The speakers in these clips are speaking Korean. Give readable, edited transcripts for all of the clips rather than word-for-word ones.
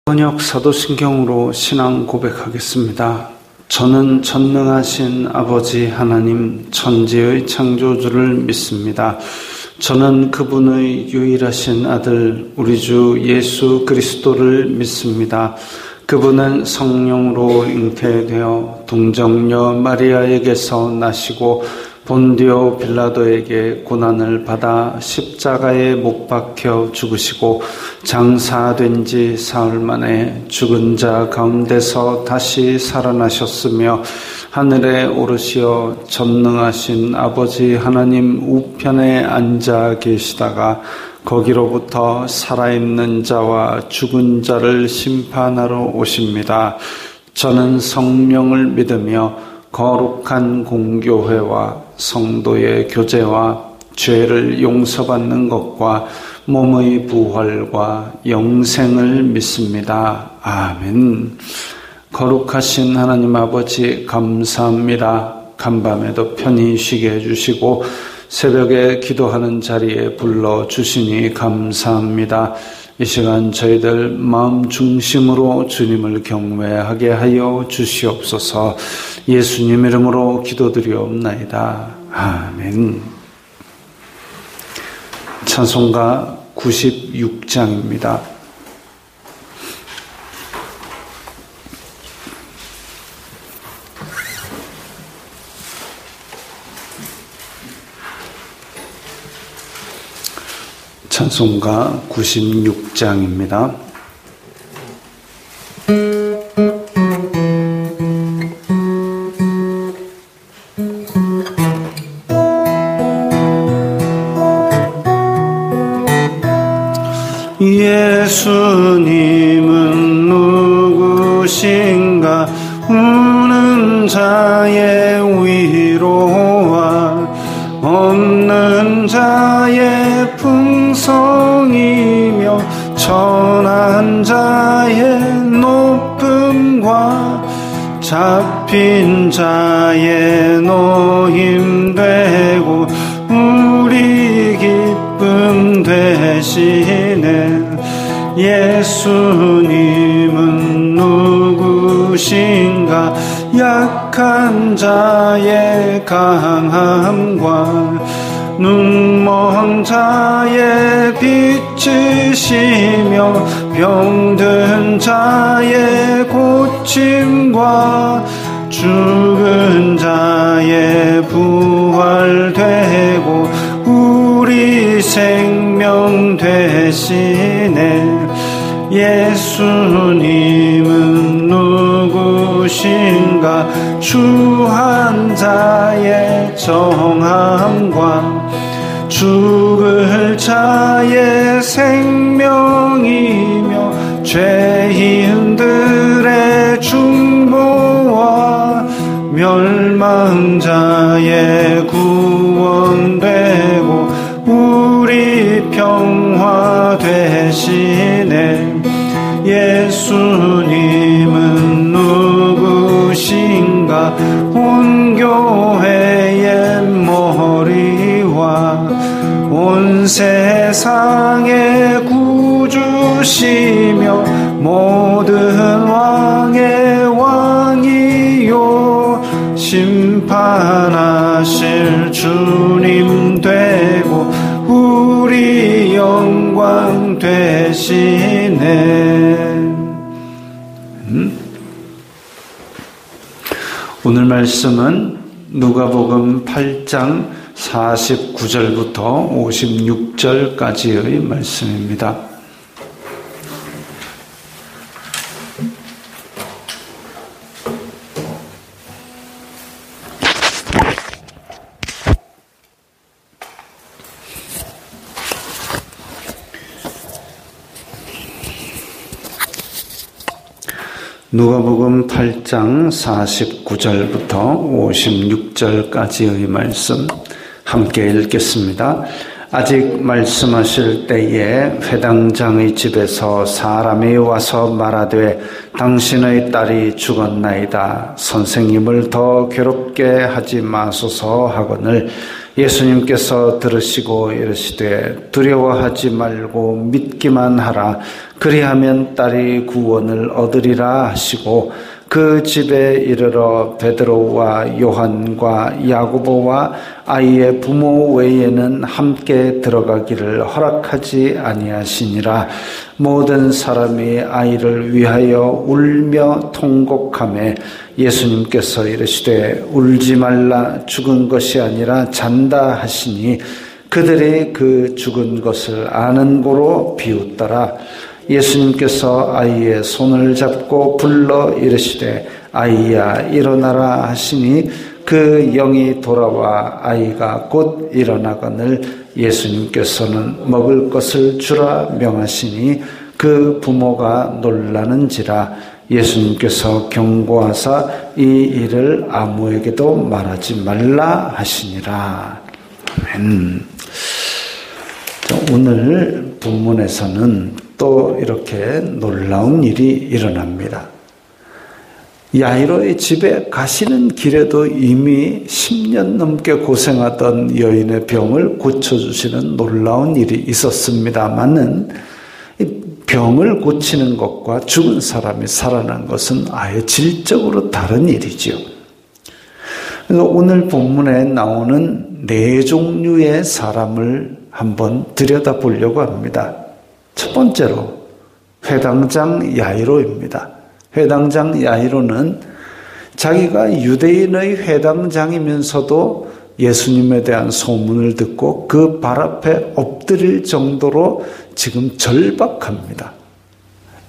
번역 사도신경으로 신앙 고백하겠습니다. 저는 전능하신 아버지 하나님 천지의 창조주를 믿습니다. 저는 그분의 유일하신 아들 우리 주 예수 그리스도를 믿습니다. 그분은 성령으로 잉태되어 동정녀 마리아에게서 나시고 본디오 빌라도에게 고난을 받아 십자가에 못 박혀 죽으시고 장사된 지 사흘 만에 죽은 자 가운데서 다시 살아나셨으며 하늘에 오르시어 전능하신 아버지 하나님 우편에 앉아 계시다가 거기로부터 살아있는 자와 죽은 자를 심판하러 오십니다. 저는 성령을 믿으며 거룩한 공교회와 성도의 교제와 죄를 용서받는 것과 몸의 부활과 영생을 믿습니다. 아멘. 거룩하신 하나님 아버지 감사합니다. 간밤에도 편히 쉬게 해주시고 새벽에 기도하는 자리에 불러주시니 감사합니다. 이 시간 저희들 마음 중심으로 주님을 경외하게 하여 주시옵소서. 예수님 이름으로 기도드리옵나이다. 아멘. 찬송가 96장입니다. 찬송가 96장입니다. 예수님은 누구신가? 우는 자의 위로와 없는 자의 풍성이며 천한 자의 높음과 잡힌 자의 노임되고 우리 기쁨 되시네. 예수님은 누구신가? 약한 자의 강함과 눈먼 자의 빛이시며 병든 자의 고침과 죽은 자의 부활되고 우리 생명 되시네. 예수님은 누구신가? 추한 자의 정함과 죽을 자의 생명이며 죄인들의 중보와 멸망자의 구원되고 우리 평화 되시네. 예수님은 누구신가? 온 교회의 머리와 온 세상의 구주시며 모든 왕의 왕이요 심판하실 주님 되고 우리 영광 되시네. 오늘 말씀은 누가복음 8장 49절부터 56절까지의 말씀입니다. 누가복음 8장 49절부터 56절까지의 말씀 함께 읽겠습니다. 아직 말씀하실 때에 회당장의 집에서 사람이 와서 말하되 당신의 딸이 죽었나이다. 선생님을 더 괴롭게 하지 마소서 하거늘 예수님께서 들으시고 이르시되 두려워하지 말고 믿기만 하라. 그리하면 딸이 구원을 얻으리라 하시고 그 집에 이르러 베드로와 요한과 야고보와 아이의 부모 외에는 함께 들어가기를 허락하지 아니하시니라. 모든 사람이 아이를 위하여 울며 통곡하매 예수님께서 이르시되 울지 말라. 죽은 것이 아니라 잔다 하시니 그들이 그 죽은 것을 아는 고로 비웃더라. 예수님께서 아이의 손을 잡고 불러 이르시되 아이야 일어나라 하시니 그 영이 돌아와 아이가 곧 일어나거늘 예수님께서는 먹을 것을 주라 명하시니 그 부모가 놀라는지라. 예수님께서 경고하사 이 일을 아무에게도 말하지 말라 하시니라. 아멘. 오늘 본문에서는 또 이렇게 놀라운 일이 일어납니다. 야이로의 집에 가시는 길에도 이미 10년 넘게 고생하던 여인의 병을 고쳐주시는 놀라운 일이 있었습니다만은 병을 고치는 것과 죽은 사람이 살아난 것은 아예 질적으로 다른 일이지요. 그래서 오늘 본문에 나오는 4종류의 사람을 한번 들여다보려고 합니다. 첫 번째로 회당장 야이로입니다. 회당장 야이로는 자기가 유대인의 회당장이면서도 예수님에 대한 소문을 듣고 그 발 앞에 엎드릴 정도로 지금 절박합니다.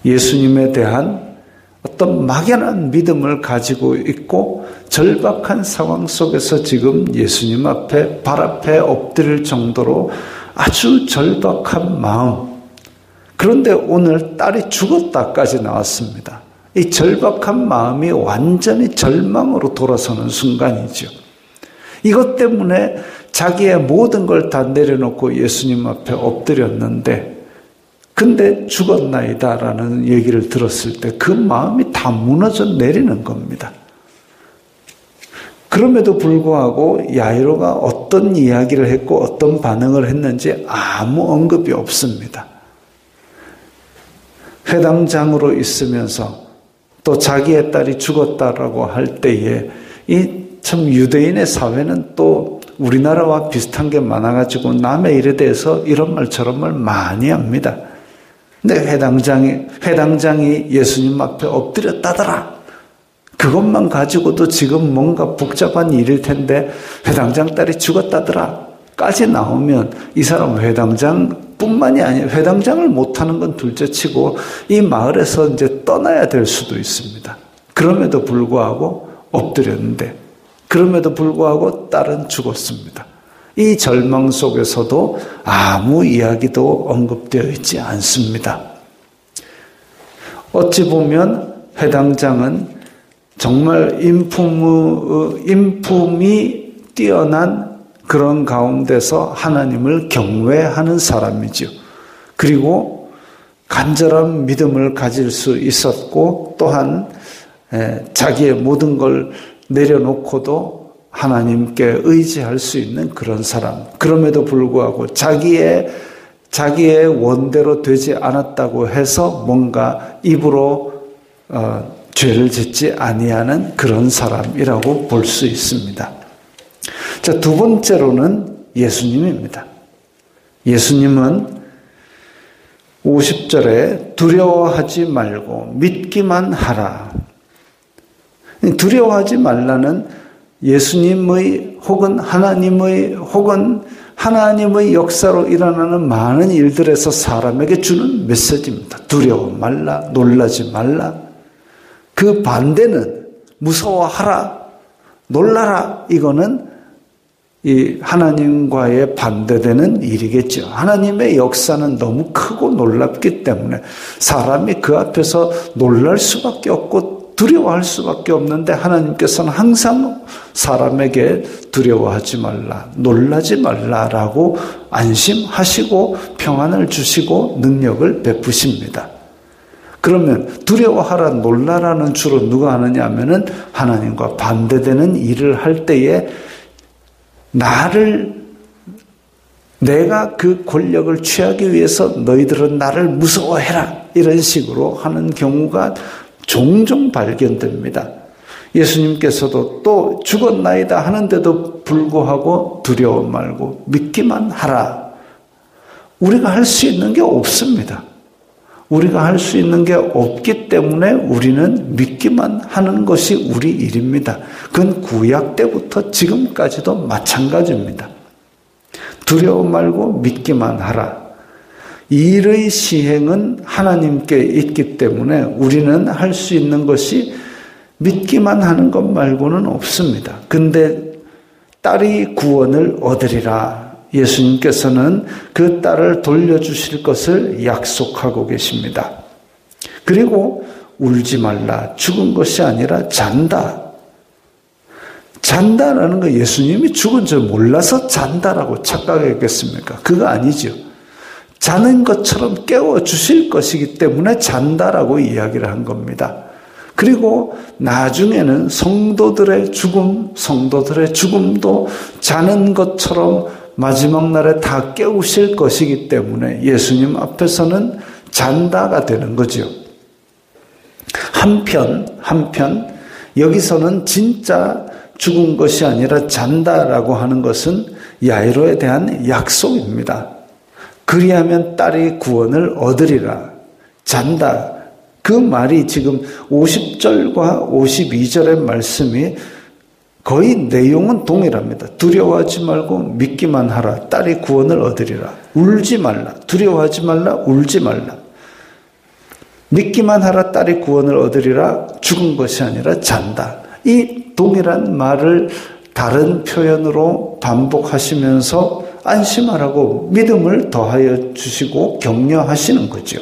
예수님에 대한 어떤 막연한 믿음을 가지고 있고 절박한 상황 속에서 지금 예수님 앞에 발 앞에 엎드릴 정도로 아주 절박한 마음. 그런데 오늘 딸이 죽었다까지 나왔습니다. 이 절박한 마음이 완전히 절망으로 돌아서는 순간이죠. 이것 때문에 자기의 모든 걸 다 내려놓고 예수님 앞에 엎드렸는데 근데 죽었나이다라는 얘기를 들었을 때 그 마음이 다 무너져 내리는 겁니다. 그럼에도 불구하고 야이로가 어떤 이야기를 했고 어떤 반응을 했는지 아무 언급이 없습니다. 회당장으로 있으면서 또 자기의 딸이 죽었다라고 할 때에 이 참 유대인의 사회는 또 우리나라와 비슷한 게 많아가지고 남의 일에 대해서 이런 말 저런 말 많이 합니다. 근데 회당장이 예수님 앞에 엎드렸다더라. 그것만 가지고도 지금 뭔가 복잡한 일일 텐데 회당장 딸이 죽었다더라 까지 나오면 이 사람 회당장뿐만이 아니라 회당장을 못하는 건 둘째치고 이 마을에서 이제 떠나야 될 수도 있습니다. 그럼에도 불구하고 엎드렸는데 그럼에도 불구하고 딸은 죽었습니다. 이 절망 속에서도 아무 이야기도 언급되어 있지 않습니다. 어찌 보면 회당장은 정말 인품이 뛰어난 그런 가운데서 하나님을 경외하는 사람이죠. 그리고 간절한 믿음을 가질 수 있었고 또한 자기의 모든 걸 내려놓고도 하나님께 의지할 수 있는 그런 사람. 그럼에도 불구하고 자기의 원대로 되지 않았다고 해서 뭔가 입으로 죄를 짓지 아니하는 그런 사람이라고 볼 수 있습니다. 자, 두 번째로는 예수님입니다. 예수님은 50절에 두려워하지 말고 믿기만 하라. 두려워하지 말라는 예수님의 혹은 하나님의 역사로 일어나는 많은 일들에서 사람에게 주는 메시지입니다. 두려워 말라, 놀라지 말라. 그 반대는 무서워하라, 놀라라. 이거는 이 하나님과의 반대되는 일이겠죠. 하나님의 역사는 너무 크고 놀랍기 때문에 사람이 그 앞에서 놀랄 수밖에 없고 두려워할 수밖에 없는데 하나님께서는 항상 사람에게 두려워하지 말라, 놀라지 말라라고 안심하시고 평안을 주시고 능력을 베푸십니다. 그러면 두려워하라, 놀라라는 주로 누가 하느냐 하면은 하나님과 반대되는 일을 할 때에 나를 내가 그 권력을 취하기 위해서 너희들은 나를 무서워해라. 이런 식으로 하는 경우가 종종 발견됩니다. 예수님께서도 또 죽었나이다 하는데도 불구하고 두려워 말고 믿기만 하라. 우리가 할 수 있는 게 없습니다. 우리가 할 수 있는 게 없기 때문에 우리는 믿기만 하는 것이 우리 일입니다. 그건 구약 때부터 지금까지도 마찬가지입니다. 두려워 말고 믿기만 하라. 일의 시행은 하나님께 있기 때문에 우리는 할 수 있는 것이 믿기만 하는 것 말고는 없습니다. 근데 딸이 구원을 얻으리라. 예수님께서는 그 딸을 돌려주실 것을 약속하고 계십니다. 그리고 울지 말라. 죽은 것이 아니라 잔다. 잔다라는 거 예수님이 죽은 줄 몰라서 잔다라고 착각했겠습니까? 그거 아니죠. 자는 것처럼 깨워주실 것이기 때문에 잔다라고 이야기를 한 겁니다. 그리고 나중에는 성도들의 죽음도 자는 것처럼 마지막 날에 다 깨우실 것이기 때문에 예수님 앞에서는 잔다가 되는 거죠. 한편 여기서는 진짜 죽은 것이 아니라 잔다라고 하는 것은 야이로에 대한 약속입니다. 그리하면 딸이 구원을 얻으리라. 잔다. 그 말이 지금 50절과 52절의 말씀이 거의 내용은 동일합니다. 두려워하지 말고 믿기만 하라. 딸이 구원을 얻으리라. 울지 말라. 두려워하지 말라. 울지 말라. 믿기만 하라. 딸이 구원을 얻으리라. 죽은 것이 아니라 잔다. 이 동일한 말을 다른 표현으로 반복하시면서 안심하라고 믿음을 더하여 주시고 격려하시는 거죠.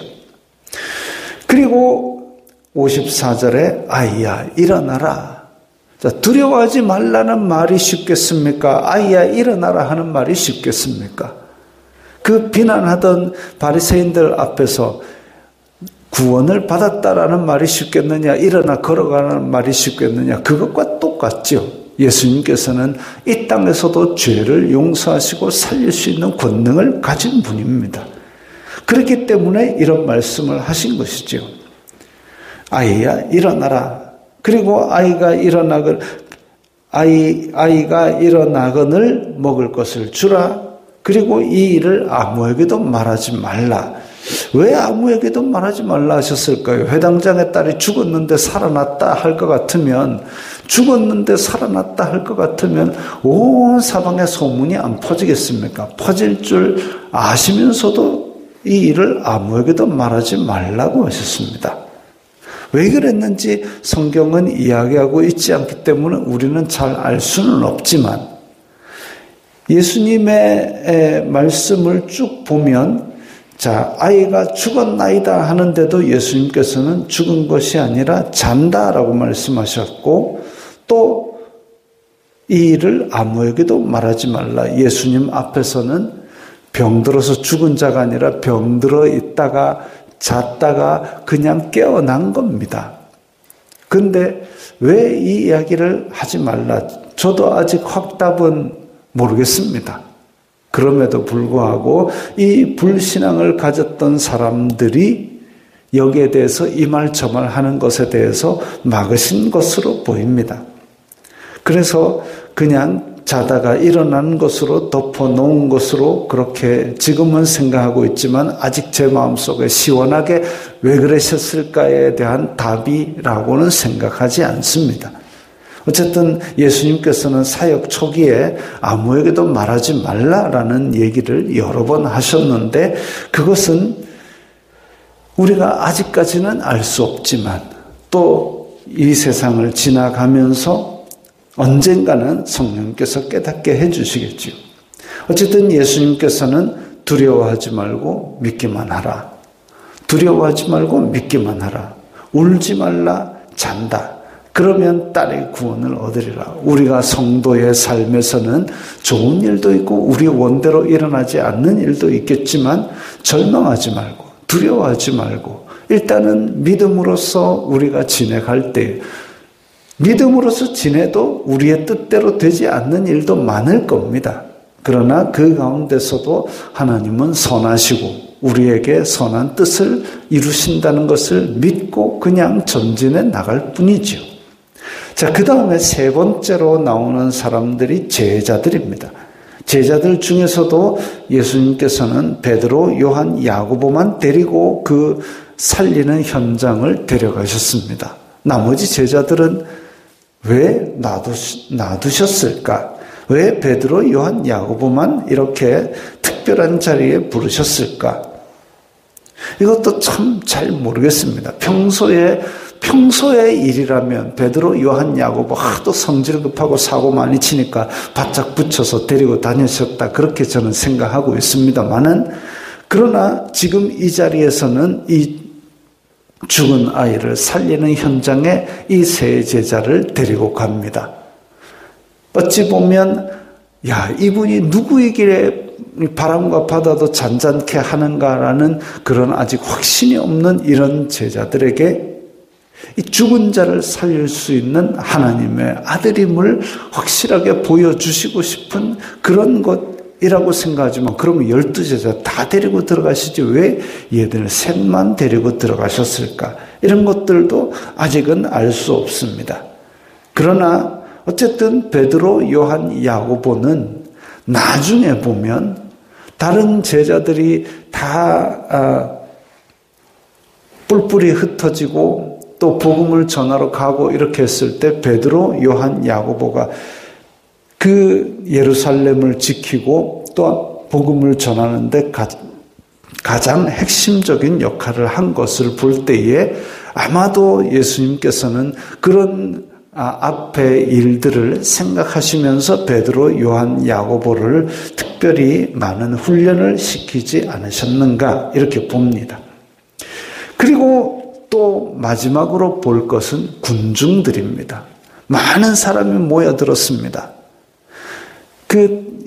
그리고 54절에 아이야 일어나라. 자, 두려워하지 말라는 말이 쉽겠습니까? 아이야 일어나라 하는 말이 쉽겠습니까? 그 비난하던 바리새인들 앞에서 구원을 받았다라는 말이 쉽겠느냐, 일어나 걸어가는 말이 쉽겠느냐, 그것과 똑같죠. 예수님께서는 이 땅에서도 죄를 용서하시고 살릴 수 있는 권능을 가진 분입니다. 그렇기 때문에 이런 말씀을 하신 것이죠. 아이야 일어나라. 그리고 아이가 일어나거늘 먹을 것을 주라. 그리고 이 일을 아무에게도 말하지 말라. 왜 아무에게도 말하지 말라 하셨을까요? 회당장의 딸이 죽었는데 살아났다 할 것 같으면 온 사방에 소문이 안 퍼지겠습니까? 퍼질 줄 아시면서도 이 일을 아무에게도 말하지 말라고 하셨습니다. 왜 그랬는지 성경은 이야기하고 있지 않기 때문에 우리는 잘 알 수는 없지만 예수님의 말씀을 쭉 보면 자, 아이가 죽었나이다 하는데도 예수님께서는 죽은 것이 아니라 잔다라고 말씀하셨고 또 이 일을 아무에게도 말하지 말라. 예수님 앞에서는 병들어서 죽은 자가 아니라 병들어 있다가 잤다가 그냥 깨어난 겁니다. 근데 왜 이 이야기를 하지 말라? 저도 아직 확답은 모르겠습니다. 그럼에도 불구하고 이 불신앙을 가졌던 사람들이 여기에 대해서 이 말 저 말 하는 것에 대해서 막으신 것으로 보입니다. 그래서 그냥 자다가 일어난 것으로 덮어놓은 것으로 그렇게 지금은 생각하고 있지만 아직 제 마음속에 시원하게 왜 그러셨을까에 대한 답이라고는 생각하지 않습니다. 어쨌든 예수님께서는 사역 초기에 아무에게도 말하지 말라라는 얘기를 여러 번 하셨는데 그것은 우리가 아직까지는 알 수 없지만 또 이 세상을 지나가면서 언젠가는 성령께서 깨닫게 해주시겠지요. 어쨌든 예수님께서는 두려워하지 말고 믿기만 하라. 두려워하지 말고 믿기만 하라. 울지 말라. 잔다. 그러면 딸의 구원을 얻으리라. 우리가 성도의 삶에서는 좋은 일도 있고 우리 원대로 일어나지 않는 일도 있겠지만 절망하지 말고 두려워하지 말고 일단은 믿음으로써 우리가 지내갈 때 믿음으로써 지내도 우리의 뜻대로 되지 않는 일도 많을 겁니다. 그러나 그 가운데서도 하나님은 선하시고 우리에게 선한 뜻을 이루신다는 것을 믿고 그냥 전진해 나갈 뿐이죠. 자, 그 다음에 세 번째로 나오는 사람들이 제자들입니다. 제자들 중에서도 예수님께서는 베드로, 요한, 야고보만 데리고 그 살리는 현장을 데려가셨습니다. 나머지 제자들은 왜 놔두셨을까? 왜 베드로, 요한, 야고보만 이렇게 특별한 자리에 부르셨을까? 이것도 참 잘 모르겠습니다. 평소의 일이라면 베드로, 요한, 야고보 하도 성질 급하고 사고 많이 치니까 바짝 붙여서 데리고 다니셨다. 그렇게 저는 생각하고 있습니다만은, 그러나 지금 이 자리에서는 이 죽은 아이를 살리는 현장에 이 세 제자를 데리고 갑니다. 어찌 보면 이분이 누구이길래 바람과 바다도 잔잔케 하는가라는 그런 아직 확신이 없는 이런 제자들에게 이 죽은 자를 살릴 수 있는 하나님의 아들임을 확실하게 보여주시고 싶은 그런 것이라고 생각하지만, 그러면 12제자 다 데리고 들어가시지 왜 얘들 셋만 데리고 들어가셨을까? 이런 것들도 아직은 알 수 없습니다. 그러나 어쨌든 베드로, 요한, 야고보는 나중에 보면 다른 제자들이 다 뿔뿔이 흩어지고 또 복음을 전하러 가고 이렇게 했을 때 베드로, 요한, 야고보가 그 예루살렘을 지키고 또 복음을 전하는데 가장 핵심적인 역할을 한 것을 볼 때에 아마도 예수님께서는 그런 앞의 일들을 생각하시면서 베드로, 요한, 야고보를 특별히 많은 훈련을 시키지 않으셨는가 이렇게 봅니다. 그리고 또 마지막으로 볼 것은 군중들입니다. 많은 사람이 모여들었습니다. 그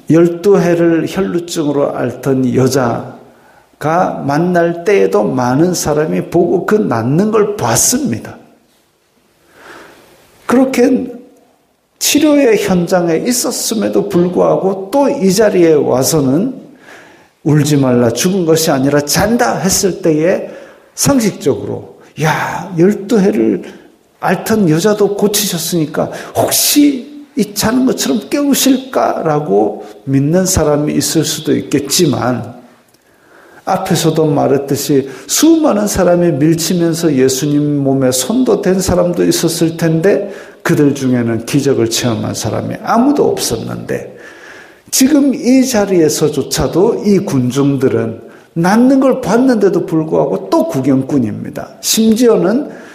12해를 혈루증으로 앓던 여자가 만날 때에도 많은 사람이 보고 그 낫는 걸 봤습니다. 그렇게 치료의 현장에 있었음에도 불구하고 또 이 자리에 와서는 울지 말라, 죽은 것이 아니라 잔다 했을 때에 상식적으로 12해를 앓던 여자도 고치셨으니까 혹시 이 자는 것처럼 깨우실까라고 믿는 사람이 있을 수도 있겠지만, 앞에서도 말했듯이 수많은 사람이 밀치면서 예수님 몸에 손도 댄 사람도 있었을 텐데 그들 중에는 기적을 체험한 사람이 아무도 없었는데, 지금 이 자리에서조차도 이 군중들은 낫는 걸 봤는데도 불구하고 또 구경꾼입니다. 심지어는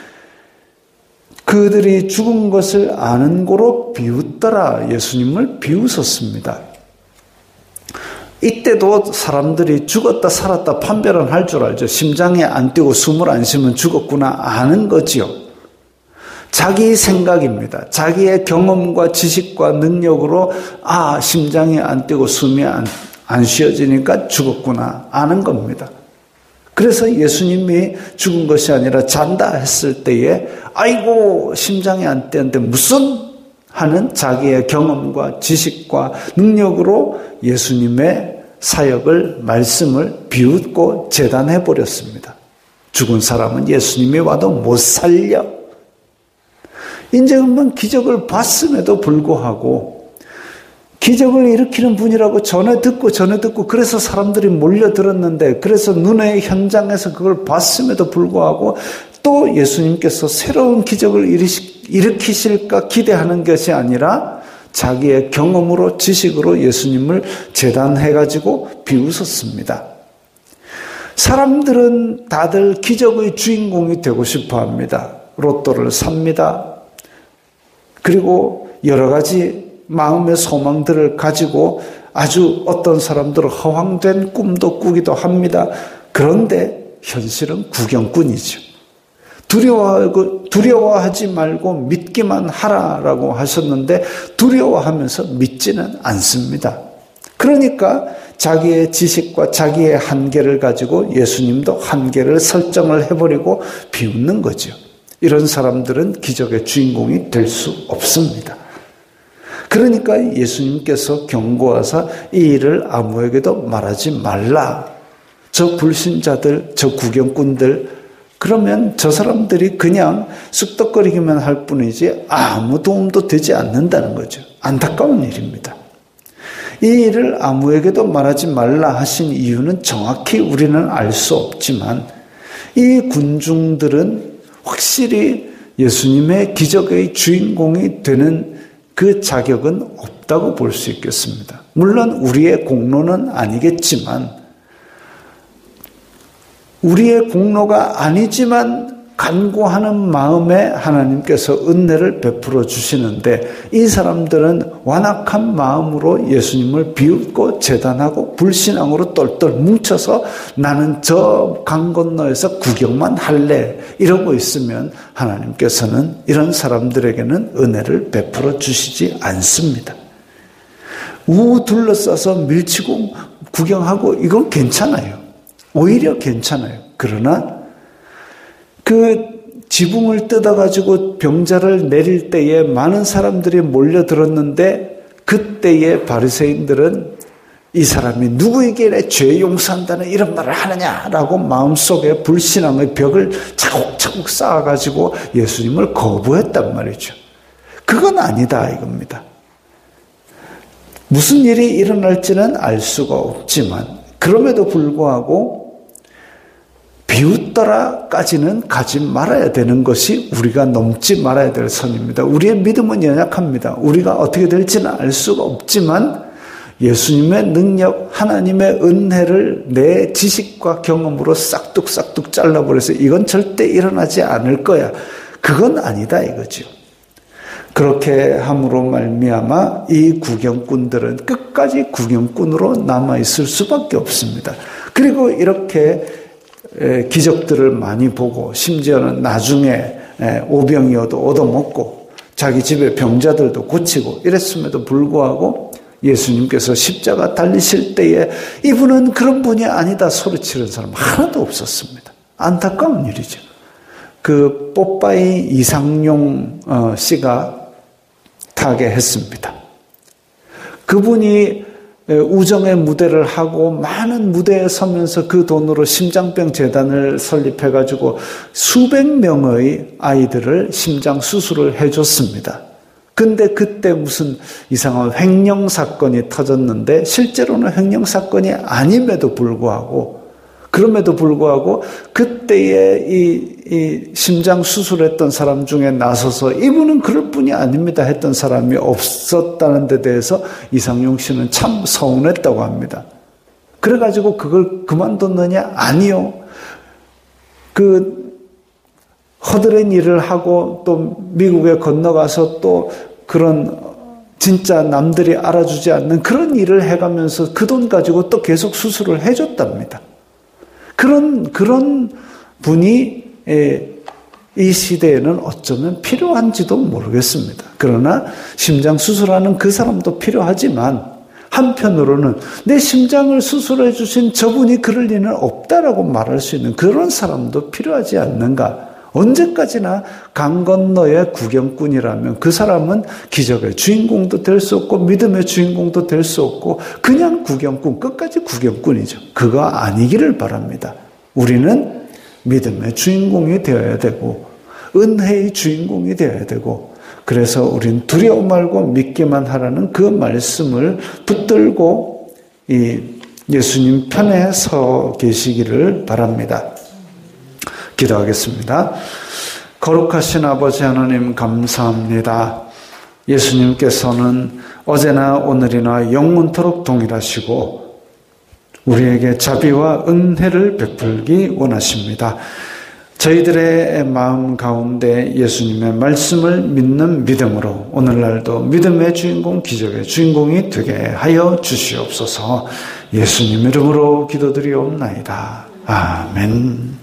그들이 죽은 것을 아는 고로 비웃더라, 예수님을 비웃었습니다. 이때도 사람들이 죽었다 살았다 판별은 할 줄 알죠. 심장이 안 뛰고 숨을 안 쉬면 죽었구나 아는 거지요. 자기 생각입니다. 자기의 경험과 지식과 능력으로 심장이 안 뛰고 숨이 안 쉬어지니까 죽었구나 아는 겁니다. 그래서 예수님이 죽은 것이 아니라 잔다 했을 때에 아이고 심장이 안 뛰는데 무슨 하는 자기의 경험과 지식과 능력으로 예수님의 사역을, 말씀을 비웃고 재단해 버렸습니다. 죽은 사람은 예수님이 와도 못 살려. 이제 한번 기적을 봤음에도 불구하고 기적을 일으키는 분이라고 전해 듣고 그래서 사람들이 몰려들었는데, 그래서 눈의 현장에서 그걸 봤음에도 불구하고 또 예수님께서 새로운 기적을 일으키실까 기대하는 것이 아니라 자기의 경험으로, 지식으로 예수님을 재단해가지고 비웃었습니다. 사람들은 다들 기적의 주인공이 되고 싶어 합니다. 로또를 삽니다. 그리고 여러 가지 마음의 소망들을 가지고 아주 어떤 사람들은 허황된 꿈도 꾸기도 합니다. 그런데 현실은 구경꾼이죠. 두려워하지 말고 믿기만 하라라고 하셨는데 두려워하면서 믿지는 않습니다. 그러니까 자기의 지식과 자기의 한계를 가지고 예수님도 한계를 설정을 해버리고 비웃는 거죠. 이런 사람들은 기적의 주인공이 될 수 없습니다. 그러니까 예수님께서 경고하사 이 일을 아무에게도 말하지 말라. 저 불신자들, 저 구경꾼들, 그러면 저 사람들이 그냥 쑥덕거리기만 할 뿐이지 아무 도움도 되지 않는다는 거죠. 안타까운 일입니다. 이 일을 아무에게도 말하지 말라 하신 이유는 정확히 우리는 알 수 없지만 이 군중들은 확실히 예수님의 기적의 주인공이 되는 그 자격은 없다고 볼 수 있겠습니다. 물론 우리의 공로는 아니겠지만 우리의 공로가 아니지만 간구하는 마음에 하나님께서 은혜를 베풀어 주시는데 이 사람들은 완악한 마음으로 예수님을 비웃고 재단하고 불신앙으로 똘똘 뭉쳐서 나는 저 강 건너에서 구경만 할래 이러고 있으면 하나님께서는 이런 사람들에게는 은혜를 베풀어 주시지 않습니다. 둘러싸서 밀치고 구경하고 이건 괜찮아요. 오히려 괜찮아요. 그러나 그 지붕을 뜯어가지고 병자를 내릴 때에 많은 사람들이 몰려들었는데 그때의 바리새인들은 이 사람이 누구에게 내 죄 용서한다는 이런 말을 하느냐라고 마음속에 불신앙의 벽을 차곡차곡 쌓아가지고 예수님을 거부했단 말이죠. 그건 아니다 이겁니다. 무슨 일이 일어날지는 알 수가 없지만 그럼에도 불구하고 비웃더라까지는 가지 말아야 되는 것이 우리가 넘지 말아야 될 선입니다. 우리의 믿음은 연약합니다. 우리가 어떻게 될지는 알 수가 없지만 예수님의 능력, 하나님의 은혜를 내 지식과 경험으로 싹둑싹둑 잘라버려서 이건 절대 일어나지 않을 거야. 그건 아니다 이거죠. 그렇게 함으로 말미암아 이 구경꾼들은 끝까지 구경꾼으로 남아있을 수밖에 없습니다. 그리고 이렇게 기적들을 많이 보고 심지어는 나중에 오병이어도 얻어먹고 자기 집에 병자들도 고치고 이랬음에도 불구하고 예수님께서 십자가 달리실 때에 이분은 그런 분이 아니다 소리치는 사람 하나도 없었습니다. 안타까운 일이죠. 그 뽀빠이 이상용 씨가 타게 했습니다. 그분이 우정의 무대를 하고 많은 무대에 서면서 그 돈으로 심장병 재단을 설립해가지고 수백 명의 아이들을 심장 수술을 해줬습니다. 근데 그때 무슨 이상한 횡령 사건이 터졌는데 실제로는 횡령 사건이 아님에도 불구하고 그럼에도 불구하고 그때에 이 심장 수술했던 사람 중에 나서서 이분은 그럴 뿐이 아닙니다 했던 사람이 없었다는 데 대해서 이상용 씨는 참 서운했다고 합니다. 그래가지고 그걸 그만뒀느냐? 아니요. 그 허드렛 일을 하고 또 미국에 건너가서 또 그런 진짜 남들이 알아주지 않는 그런 일을 해가면서 그 돈 가지고 또 계속 수술을 해줬답니다. 그런 분이 이 시대에는 어쩌면 필요한지도 모르겠습니다. 그러나 심장 수술하는 그 사람도 필요하지만 한편으로는 내 심장을 수술해 주신 저분이 그럴 리는 없다라고 말할 수 있는 그런 사람도 필요하지 않는가? 언제까지나 강 건너의 구경꾼이라면 그 사람은 기적의 주인공도 될 수 없고 믿음의 주인공도 될 수 없고 그냥 구경꾼, 끝까지 구경꾼이죠. 그거 아니기를 바랍니다. 우리는 믿음의 주인공이 되어야 되고 은혜의 주인공이 되어야 되고 그래서 우린 두려워 말고 믿기만 하라는 그 말씀을 붙들고 이 예수님 편에 서 계시기를 바랍니다. 기도하겠습니다. 거룩하신 아버지 하나님 감사합니다. 예수님께서는 어제나 오늘이나 영원토록 동일하시고 우리에게 자비와 은혜를 베풀기 원하십니다. 저희들의 마음 가운데 예수님의 말씀을 믿는 믿음으로 오늘날도 믿음의 주인공, 기적의 주인공이 되게 하여 주시옵소서. 예수님 이름으로 기도드리옵나이다. 아멘.